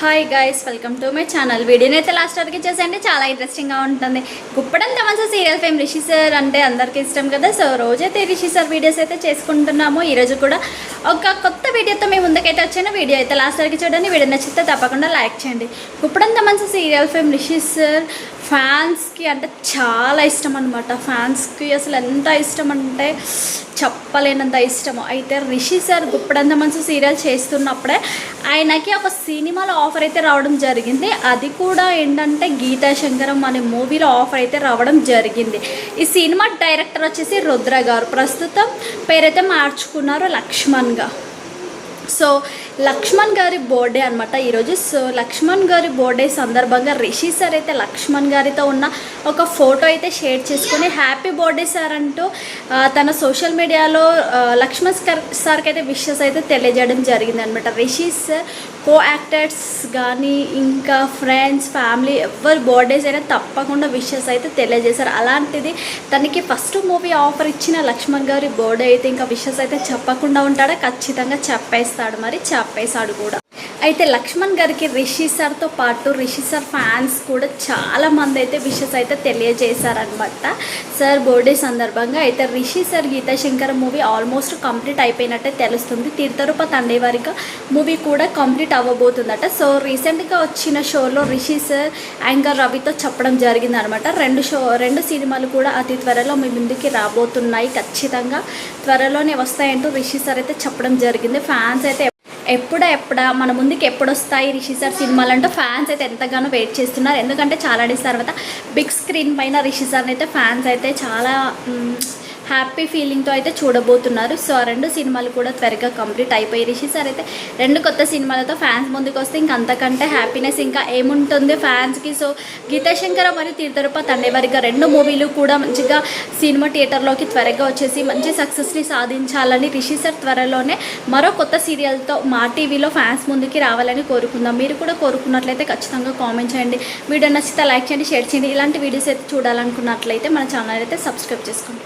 Hi guys, welcome to my channel. వీడియోని అయితే last వరకు చేసేయండి, చాలా ఇంట్రెస్టింగ్గా ఉంటుంది. గుప్పడం తమసా సీరియల్ ఫేమ్ రిషి సార్ అంటే అందరికీ ఇష్టం కదా. సో రోజైతే రిషి సార్ వీడియోస్ అయితే చేసుకుంటున్నాము. ఈరోజు కూడా ఒక కొత్త వీడియోతో మేము ముందుకైతే వచ్చాను. వీడియో అయితే లాస్ట్ వరకు చూడండి. వీడియో నచ్చితే తప్పకుండా లైక్ చేయండి. గుప్పడం తమసా సీరియల్ ఫేమ్ రిషి సార్ ఫ్యాన్స్కి అంటే చాలా ఇష్టం అనమాట. ఫ్యాన్స్కి అసలు ఎంత ఇష్టం అంటే చెప్పలేనంత ఇష్టము. అయితే రిషి సార్ గుప్పడంత మనసు సీరియల్ చేస్తున్నప్పుడే ఆయనకి ఒక సినిమాలో ఆఫర్ అయితే రావడం జరిగింది. అది కూడా ఏంటంటే గీతా శంకరం అనే మూవీలో ఆఫర్ అయితే రావడం జరిగింది. ఈ సినిమా డైరెక్టర్ వచ్చేసి రుద్ర గారు. ప్రస్తుతం పేరైతే మార్చుకున్నారు లక్ష్మణ్గా. సో లక్ష్మణ్ గారి బర్త్డే అనమాట ఈరోజు. సో లక్ష్మణ్ గారి బర్త్డే సందర్భంగా రిషి సార్ అయితే లక్ష్మణ్ గారితో ఉన్న ఒక ఫోటో అయితే షేర్ చేసుకొని హ్యాపీ బర్త్డే సార్ అంటూ తన సోషల్ మీడియాలో లక్ష్మణ్ సార్కి అయితే విషెస్ అయితే తెలియజేయడం జరిగింది అనమాట. రిషి సార్ కో యాక్టర్స్ కానీ ఇంకా ఫ్రెండ్స్ ఫ్యామిలీ ఎవరి బర్త్డేస్ అయినా తప్పకుండా విషెస్ అయితే తెలియజేశారు. అలాంటిది తనకి ఫస్ట్ మూవీ ఆఫర్ ఇచ్చిన లక్ష్మణ్ గారి బర్త్డే అయితే ఇంకా విషెస్ అయితే చెప్పకుండా ఉంటాడా? ఖచ్చితంగా చెప్పేస్తాడు, మరి చెప్పేశాడు కూడా. అయితే లక్ష్మణ్ గారికి రిషి సార్తో పాటు రిషి సార్ ఫ్యాన్స్ కూడా చాలామంది అయితే విషెస్ అయితే తెలియజేశారనమాట సార్ బర్త్డే సందర్భంగా. అయితే Rishi sir Geetha Shankar movie almost complete అయిపోయినట్టే తెలుస్తుంది. తీర్థరూప తండేవారిగా మూవీ కూడా కంప్లీట్ అవ్వబోతుందట. సో రీసెంట్గా వచ్చిన షోలో రిషి సార్ యాంకర్ రవితో చెప్పడం జరిగింది అనమాట. రెండు సినిమాలు కూడా అతి త్వరలో మీ ముందుకి రాబోతున్నాయి, ఖచ్చితంగా త్వరలోనే వస్తాయంటూ రిషి సార్ అయితే చెప్పడం జరిగింది. ఫ్యాన్స్ అయితే ఎప్పుడా మన ముందుకి ఎప్పుడు వస్తాయి రిషి సార్ సినిమాలు అంటూ ఫ్యాన్స్ అయితే ఎంతగానో వెయిట్ చేస్తున్నారు. ఎందుకంటే చాలా డేస్ తర్వాత బిగ్ స్క్రీన్ పైన రిషి సార్ని అయితే ఫ్యాన్స్ అయితే చాలా హ్యాపీ ఫీలింగ్తో అయితే చూడబోతున్నారు. సో ఆ రెండు సినిమాలు కూడా త్వరగా కంప్లీట్ అయిపోయి రిషి సార్ అయితే రెండు కొత్త సినిమాలతో ఫ్యాన్స్ ముందుకు వస్తే ఇంక అంతకంటే హ్యాపీనెస్ ఇంకా ఏముంటుంది ఫ్యాన్స్కి. సో గీతా శంకర మరియు తీర్థరూప తండేవారిగా రెండు మూవీలు కూడా మంచిగా సినిమా థియేటర్లోకి త్వరగా వచ్చేసి మంచి సక్సెస్ని సాధించాలని రిషి సార్ త్వరలోనే మరో కొత్త సీరియల్తో మా టీవీలో ఫ్యాన్స్ ముందుకి రావాలని కోరుకుందాం. మీరు కూడా కోరుకున్నట్లయితే ఖచ్చితంగా కామెంట్ చేయండి. వీడియో నచ్చితే లైక్ చేయండి, షేర్ చేయండి. ఇలాంటి వీడియోస్ అయితే చూడాలనుకున్నట్లయితే మన ఛానల్ అయితే సబ్స్క్రైబ్ చేసుకోండి.